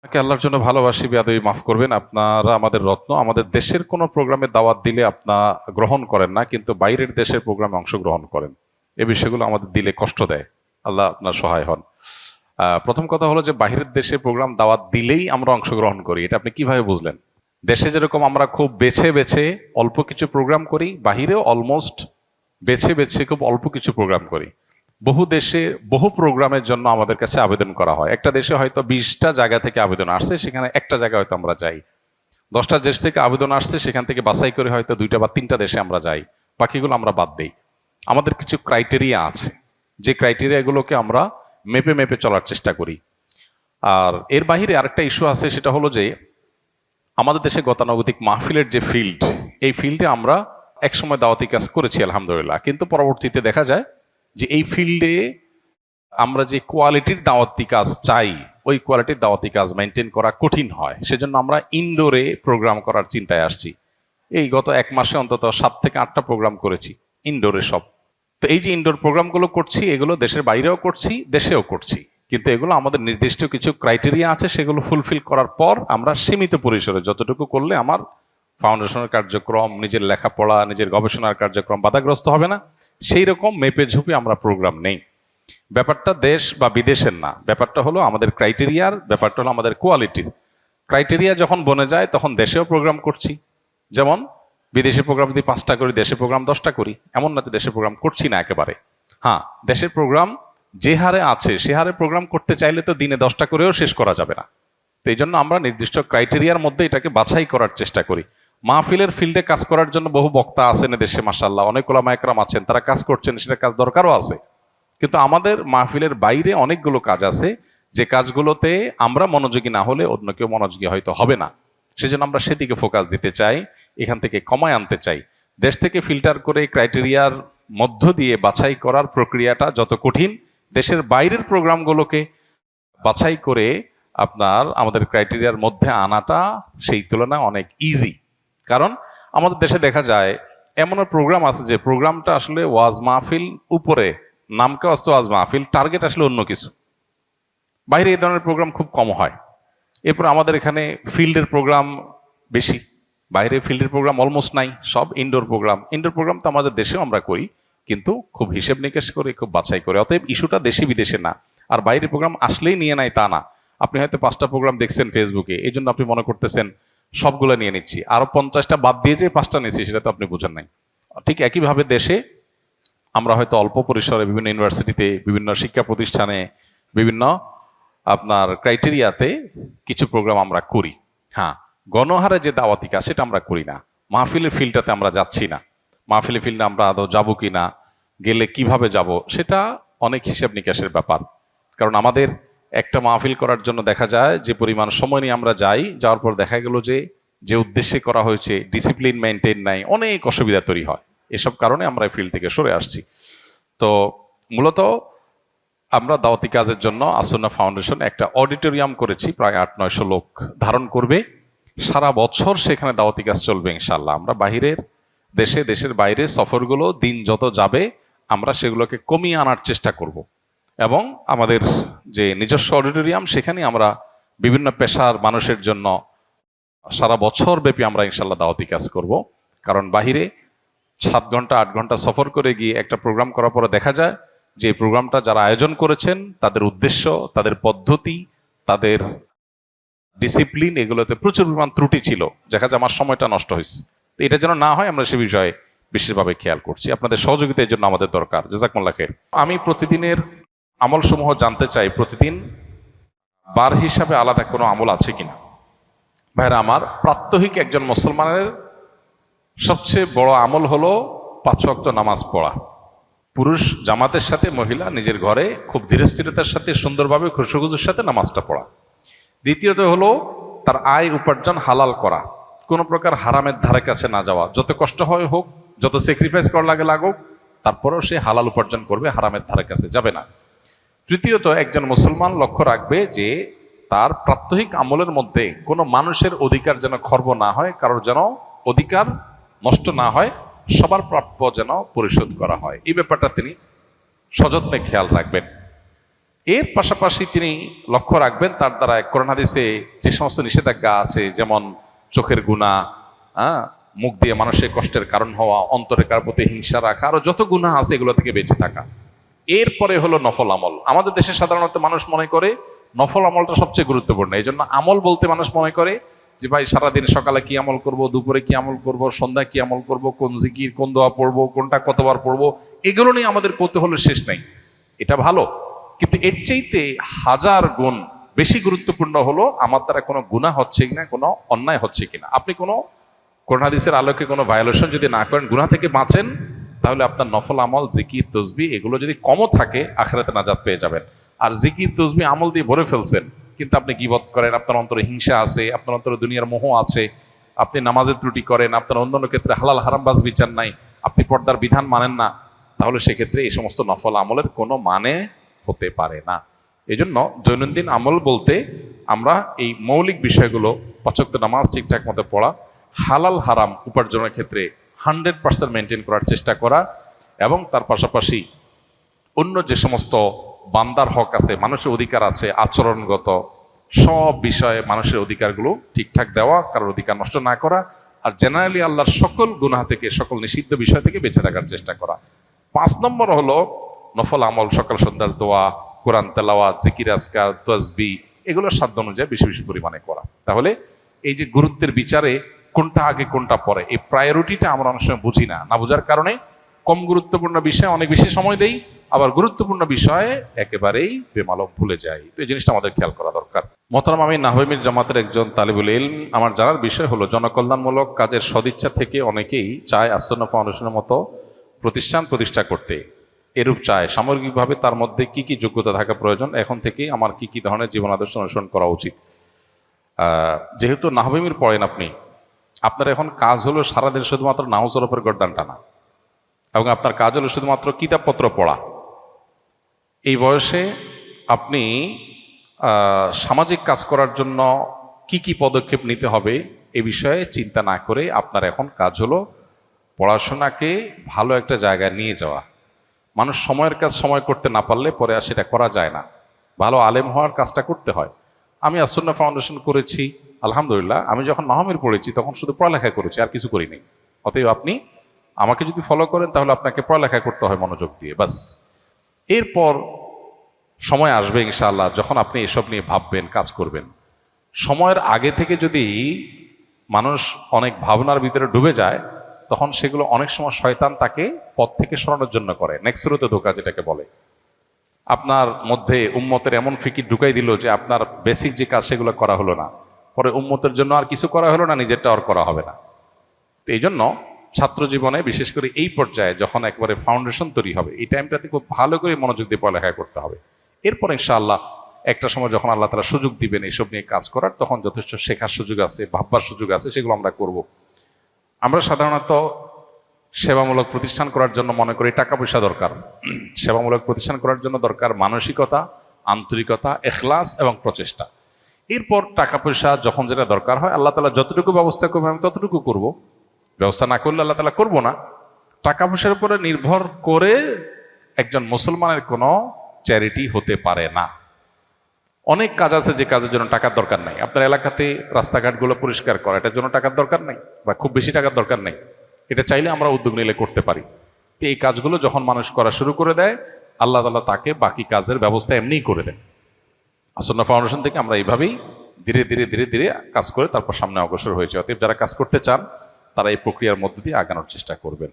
আপনাকে আল্লাহর জন্য ভালোবাসি, বেয়াদবি মাফ করবেন। আপনারা আমাদের রত্ন। আমাদের দেশের কোনো প্রোগ্রামে দাওয়াত দিলে আপনারা গ্রহণ করেন না, কিন্তু বাইরের দেশের প্রোগ্রামে অংশগ্রহণ করেন। এই বিষয়গুলো আমাদের দিলে কষ্ট দেয়। আল্লাহ আপনার সহায় হন। প্রথম কথা হলো যে বাইরের দেশে প্রোগ্রাম দাওয়াত দিলেই আমরা অংশগ্রহণ করি, এটা আপনি কিভাবে বুঝলেন? দেশে যেরকম আমরা খুব বেছে বেছে অল্প কিছু প্রোগ্রাম করি, বাহিরেও অলমোস্ট বেছে বেছে খুব অল্প কিছু প্রোগ্রাম করি। বহু দেশে বহু প্রোগ্রামের জন্য আমাদের কাছে আবেদন করা হয়। একটা দেশে হয়তো 20টা জায়গা থেকে আবেদন আসছে, সেখানে একটা জায়গায় হয়তো আমরা যাই। 10টা দেশ থেকে আবেদন আসছে, সেখান থেকে বাছাই করে হয়তো 2টা বা 3টা দেশে আমরা যাই, বাকিগুলো আমরা বাদ দেই। আমাদের কিছু ক্রাইটেরিয়া আছে, যে ক্রাইটেরিয়াগুলোকে আমরা মেপে মেপে চলার চেষ্টা করি। আর এর বাইরে আরেকটা ইস্যু আছে, সেটা হলো যে আমাদের দেশে গতানুগতিক মাহফিলের যে ফিল্ড, এই ফিল্ডে আমরা একসময় দাওয়াতি কাজ করেছি আলহামদুলিল্লাহ, কিন্তু পরবর্তীতে দেখা যায় যে এই ফিল্ডে আমরা যে কোয়ালিটির দাওয়াতি কাজ চাই, ওই কোয়ালিটির দাওয়াতি কাজ মেনটেন করা কঠিন হয়। সেজন্য আমরা ইনডোরে প্রোগ্রাম করার চিন্তায় আসছি। এই গত 1 মাসে অন্তত 7 থেকে 8টা প্রোগ্রাম করেছি ইনডোরে সব। তো এই যে ইনডোর প্রোগ্রামগুলো করছি, এগুলো দেশের বাইরেও করছি, দেশেও করছি, কিন্তু এগুলো আমাদের নির্দিষ্ট কিছু ক্রাইটেরিয়া আছে, সেগুলো ফুলফিল করার পর আমরা সীমিত পরিসরে যতটুকু করলে আমার ফাউন্ডেশনের কার্যক্রম, নিজের লেখাপড়া, নিজের গবেষণার কার্যক্রম বাধাগ্রস্ত হবে না, সেই রকম মেপে ঝুঁপে আমরা প্রোগ্রাম নেই। ব্যাপারটা দেশ বা বিদেশের না, ব্যাপারটা হলো আমাদের ক্রাইটেরিয়ার, ব্যাপারটা হলো আমাদের কোয়ালিটির। ক্রাইটেরিয়া যখন বনে যায় তখন দেশেও প্রোগ্রাম করছি। যেমন বিদেশি প্রোগ্রাম যদি 5টা করি, দেশের প্রোগ্রাম 10টা করি, এমন না যে দেশের প্রোগ্রাম করছি না একেবারে। হ্যাঁ, দেশের প্রোগ্রাম যে হারে আছে সে হারে প্রোগ্রাম করতে চাইলে তো দিনে 10টা করেও শেষ করা যাবে না। তো এই জন্য আমরা নির্দিষ্ট ক্রাইটেরিয়ার মধ্যে এটাকে বাছাই করার চেষ্টা করি। মাহফিলের ফিল্ডে কাজ করার জন্য বহু বক্তা আছেন দেশে, মাশাআল্লাহ, অনেক ওলামা একরাম আছেন, তারা কাজ করছেন, সেটা কাজ দরকারও আছে। কিন্তু আমাদের মাহফিলের বাইরে অনেকগুলো কাজ আছে, যে কাজগুলোতে আমরা মনোযোগী না হলে অন্য কেউ মনোযোগী হয়তো হবে না। সেজন্য আমরা সেদিকে ফোকাস দিতে চাই, এখান থেকে কমায় আনতে চাই। দেশ থেকে ফিল্টার করে ক্রাইটেরিয়ার মধ্য দিয়ে বাছাই করার প্রক্রিয়াটা যত কঠিন, দেশের বাইরের প্রোগ্রামগুলোকে বাছাই করে আপনার আমাদের ক্রাইটেরিয়ার মধ্যে আনাটা সেই তুলনায় অনেক ইজি। কারণ আমাদের দেশে দেখা যায় এমন প্রোগ্রাম আছে যে প্রোগ্রামটা আসলে ওয়াজ মাহফিল উপরে, নামকে আসতে ওয়াজ মাহফিল, টার্গেট আসলে অন্য কিছু। বাইরে এই ধরনের প্রোগ্রাম খুব কম হয়। এরপর আমাদের এখানে ফিল্ডের প্রোগ্রাম বেশি, বাইরে ফিল্ডের প্রোগ্রাম অলমোস্ট নাই, সব ইনডোর প্রোগ্রাম। ইনডোর প্রোগ্রাম তো আমাদের দেশেও আমরা করি, কিন্তু খুব হিসেব নিকেশ করে, খুব বাছাই করে। অতএব ইস্যুটা দেশি বিদেশে না। আর বাইরের প্রোগ্রাম আসলেই নিয়ে নাই তা না। আপনি হয়তো 5টা প্রোগ্রাম দেখছেন ফেসবুকে, এই জন্য আপনি মনে করতেছেন সবগুলো নিয়ে নিচ্ছি, আরো 50টা বাদ দিয়ে যে 5টা নিচ্ছি, সেটা তো আপনি বুঝেন নাই। ঠিক একইভাবে দেশে আমরা হয়তো অল্প পরিসরে বিভিন্ন ইউনিভার্সিটিতে, বিভিন্ন শিক্ষা প্রতিষ্ঠানে, বিভিন্ন আপনার ক্রাইটেরিয়াতে কিছু প্রোগ্রাম আমরা করি। হ্যাঁ, গণহারে যে দাওয়াতি কাজ সেটা আমরা করি না। মাহফিলের ফিল্ডটাতে আমরা যাচ্ছি না। মাহফিলের ফিল্ডে আমরা আদৌ যাবো কিনা, গেলে কিভাবে যাব, সেটা অনেক হিসাব নিকাশের ব্যাপার। কারণ আমাদের একটা মাহফিল করার জন্য দেখা যায় যে পরিমাণ সময় নিয়ে আমরা যাই, যাওয়ার পর দেখা গেল যে যে উদ্দেশ্যে করা হয়েছে ডিসিপ্লিন মেনটেন নাই, অনেক অসুবিধা তৈরি হয়। এসব কারণে আমরা এই ফিল্ড থেকে সরে আসছি। তো মূলত আমরা দাওয়াতি কাজের জন্য আসুন্নাহ ফাউন্ডেশন একটা অডিটোরিয়াম করেছি, প্রায় 800-900 লোক ধারণ করবে। সারা বছর সেখানে দাওয়াতি কাজ চলবে ইনশাল্লাহ। আমরা বাহিরের দেশে, দেশের বাইরে সফরগুলো দিন যত যাবে আমরা সেগুলোকে কমিয়ে আনার চেষ্টা করব। এবং আমাদের যে নিজস্ব অডিটোরিয়াম, সেখানে আমরা বিভিন্ন পেশার মানুষের জন্য সারা বছর ব্যাপী আমরা ইনশাল্লাহ দাওয়াতি কাজ করব। কারণ বাহিরে 7 ঘন্টা 8 ঘন্টা সফর করে গিয়ে একটা প্রোগ্রাম করার পরে দেখা যায় যে প্রোগ্রামটা যারা আয়োজন করেছেন তাদের উদ্দেশ্য, তাদের পদ্ধতি, তাদের ডিসিপ্লিন, এগুলোতে প্রচুর পরিমাণ ত্রুটি ছিল। দেখা যায় আমার সময়টা নষ্ট হয়েছে। তো এটা যেন না হয় আমরা সে বিষয়ে বিশেষভাবে খেয়াল করছি। আপনাদের সহযোগিতা এই জন্য আমাদের দরকার। জাযাকুমুল্লাহ খাইর। আমি প্রতিদিনের আমল সমূহ জানতে চাই, প্রতিদিন বার হিসাবে আলাদা কোনো আমল আছে কিনা। ভাইরা আমার, প্রাত্যহিক একজন মুসলমানের সবচেয়ে বড় আমল হলো 5 ওয়াক্ত নামাজ পড়া। পুরুষ জামাতের সাথে, মহিলা নিজের ঘরে খুব ধীরস্থিরতার সাথে সুন্দরভাবে খুশুখুজুর সাথে নামাজটা পড়া। দ্বিতীয়ত হলো তার আয় উপার্জন হালাল করা, কোনো প্রকার হারামের ধারে কাছে না যাওয়া। যত কষ্ট হয় হোক, যত স্যাক্রিফাইস করা লাগে লাগুক, তারপরেও সে হালাল উপার্জন করবে, হারামের ধারে কাছে যাবে না। তৃতীয়ত, একজন মুসলমান লক্ষ্য রাখবে যে তার প্রাত্যহিক আমলের মধ্যে কোনো মানুষের অধিকার যেন খর্ব না হয়, কারোর যেন অধিকার নষ্ট না হয়, সবার প্রাপ্য যেন পরিশোধ করা হয়। এই ব্যাপারটা তিনি সযত্নে খেয়াল রাখবেন। এর পাশাপাশি তিনি লক্ষ্য রাখবেন তার দ্বারা কোরআন হাদিসে যে সমস্ত নিষেধাজ্ঞা আছে, যেমন চোখের গুনাহ, মুখ দিয়ে মানুষের কষ্টের কারণ হওয়া, অন্তরে কার প্রতি হিংসা রাখা, আরো যত গুনাহ আছে এগুলো থেকে বেঁচে থাকা। এরপরে হলো নফল আমল। আমাদের দেশে সাধারণত মানুষ মনে করে নফল আমলটা সবচেয়ে গুরুত্বপূর্ণ। এই জন্য আমল বলতে মানুষ মনে করে যে ভাই সারাদিন সকালে কি আমল করব, দুপুরে কি আমল করব, সন্ধ্যায় কি আমল করব, কোন জিকির, কোন দোয়া পড়বো, কোনটা কতবার পড়বো, এগুলো নিয়ে আমাদের কৌতূহলের শেষ নাই। এটা ভালো, কিন্তু এর চাইতে হাজার গুণ বেশি গুরুত্বপূর্ণ হলো আমার দ্বারা কোনো গুনাহ হচ্ছে কিনা, কোনো অন্যায় হচ্ছে কিনা। আপনি কোনো কোরআন হাদিসের আলোকে কোনো ভায়োলেশন যদি না করেন, গুনাহ থেকে বাঁচেন, তাহলে আপনার নফল আমল, জিকির, তসবিহ এগুলো যদি কমও থাকে, আখিরাতে নাজাত পেয়ে যাবেন। আর জিকির, তসবিহ আমল দিয়ে ভরে ফেলছেন, কিন্তু আপনি গীবত করেন, আপনার অন্তরে হিংসা আছে, আপনার অন্তরে দুনিয়ার মোহ আছে, আপনি নামাজের ত্রুটি করেন, আপনার অন্যান্য ক্ষেত্রে হালাল হারামবাজ বিচার নাই, আপনি পর্দার বিধান মানেন না, তাহলে সেক্ষেত্রে এই সমস্ত নফল আমলের কোনো মানে হতে পারে না। এই জন্য দৈনন্দিন আমল বলতে আমরা এই মৌলিক বিষয়গুলো, ৫ ওয়াক্ত নামাজ ঠিকঠাক মতো পড়া, হালাল হারাম উপার্জনের ক্ষেত্রে 100% মেনটেন করার চেষ্টা করা, এবং তার পাশাপাশি অন্য যে সমস্ত বান্দার হক আছে, মানুষের অধিকার আছে, আচরণগত সব বিষয়ে মানুষের অধিকারগুলো ঠিকঠাক দেওয়া, কারোর অধিকার নষ্ট না করা, আর জেনারেলি আল্লাহর সকল গুনাহ থেকে, সকল নিষিদ্ধ বিষয় থেকে বেঁচে থাকার চেষ্টা করা। 5 নম্বর হলো নফল আমল, সকাল সন্ধ্যার দোয়া, কোরআন তেলাওয়াত, জিকির, আজকার, তাসবিহ এগুলোর সাধ্য অনুযায়ী বেশি বেশি পরিমাণে করা। তাহলে এই যে গুরুত্বের বিচারে কোনটা আগে কোনটা পরে, এই প্রায়োরিটিটা আমরা অনেক সময় বুঝি না। না বোঝার কারণে কম গুরুত্বপূর্ণ বিষয়ে অনেক বেশি সময় দেই, আবার গুরুত্বপূর্ণ বিষয়ে একেবারেই বেমালক ভুলে যাই। তো এই জিনিসটা আমাদের খেয়াল করা দরকার। মোহতারাম, আমি নাহবীর জামাতের একজন তালিবুল ইলম। আমার জানার বিষয় হলো জনকল্যাণমূলক কাজের সদিচ্ছা থেকে অনেকেই চায় আসন্না ফাউন্ডেশনের মতো প্রতিষ্ঠান প্রতিষ্ঠা করতে। এরূপ চায়, সামগ্রিকভাবে তার মধ্যে কি কি যোগ্যতা থাকা প্রয়োজন, এখন থেকেই আমার কি কি ধরনের জীবন আদর্শ অনুসরণ করা উচিত। যেহেতু নাহবীর পড়েন আপনি, আপনার এখন কাজ হলো সারাদিন শুধুমাত্র নাউজের উপর গর্দান টানা, এবং আপনার কাজ হলো শুধুমাত্র কিতাবপত্র পড়া। এই বয়সে আপনি সামাজিক কাজ করার জন্য কি কি পদক্ষেপ নিতে হবে এ বিষয়ে চিন্তা না করে আপনার এখন কাজ হলো পড়াশোনাকে ভালো একটা জায়গায় নিয়ে যাওয়া। মানুষ সময়ের কাজ সময় করতে না পারলে পরে আর সেটা করা যায় না। ভালো আলেম হওয়ার কাজটা করতে হয়। আমি আসন্না ফাউন্ডেশন করেছি, আলহামদুলিল্লাহ। আমি যখন নাহমির পড়েছি তখন শুধু পড়ালেখা করেছি, আর কিছু করিনি। অতএব আপনি আমাকে যদি ফলো করেন তাহলে আপনাকে পড়ালেখা করতে হয় মনোযোগ দিয়ে, বাস। এরপর সময় আসবে ইনশাআল্লাহ যখন আপনি এসব নিয়ে ভাববেন, কাজ করবেন। সময়ের আগে থেকে যদি মানুষ অনেক ভাবনার ভিতরে ডুবে যায়, তখন সেগুলো অনেক সময় শয়তান তাকে পথ থেকে সরানোর জন্য করে, নেক্সরতে ধোঁকা যেটাকে বলে। আপনার মধ্যে উম্মতের এমন ফিকির ঢুকাই দিল যে আপনার বেসিক যে কাজ সেগুলো করা হলো না, পরে উম্মতের জন্য আর কিছু করা হলো না, নিজেরটা আর করা হবে না। তো এই জন্য ছাত্র জীবনে বিশেষ করে এই পর্যায়ে যখন একবারে ফাউন্ডেশন তৈরি হবে, এই টাইমটাতে খুব ভালো করে মনোযোগ দিয়ে পড়ালেখা করতে হবে। এরপর ইনশাআল্লাহ একটা সময় যখন আল্লাহ তাআলা সুযোগ দিবেন এইসব নিয়ে কাজ করার, তখন যথেষ্ট শেখার সুযোগ আছে, ভাববার সুযোগ আছে, সেগুলো আমরা করব। আমরা সাধারণত সেবামূলক প্রতিষ্ঠান করার জন্য মনে করি টাকা পয়সা দরকার। সেবামূলক প্রতিষ্ঠান করার জন্য দরকার মানসিকতা, আন্তরিকতা, এখলাস এবং প্রচেষ্টা। এরপর টাকা পয়সা যখন যেটা দরকার হয়, আল্লাহ তাআলা যতটুকু ব্যবস্থা করবে আমি ততটুকু করব। ব্যবস্থা না করলে আল্লাহ তাআলা করবো না। টাকা পয়সার উপরে নির্ভর করে একজন মুসলমানের কোনো চ্যারিটি হতে পারে না। অনেক কাজ আছে যে কাজের জন্য টাকার দরকার নাই। আপনার এলাকাতে রাস্তাঘাটগুলো পরিষ্কার করা, এটার জন্য টাকার দরকার নেই, বা খুব বেশি টাকার দরকার নেই। এটা চাইলে আমরা উদ্যোগ নিলে করতে পারি। তো এই কাজগুলো যখন মানুষ করা শুরু করে দেয়, আল্লাহ তাআলা তাকে বাকি কাজের ব্যবস্থা এমনিই করে দেন। আসন্না ফাউন্ডেশন থেকে আমরা এইভাবেই ধীরে ধীরে ধীরে ধীরে কাজ করে তারপর সামনে অগ্রসর হয়েছে। অতএব যারা কাজ করতে চান তারা এই প্রক্রিয়ার মধ্য দিয়ে আগানোর চেষ্টা করবেন।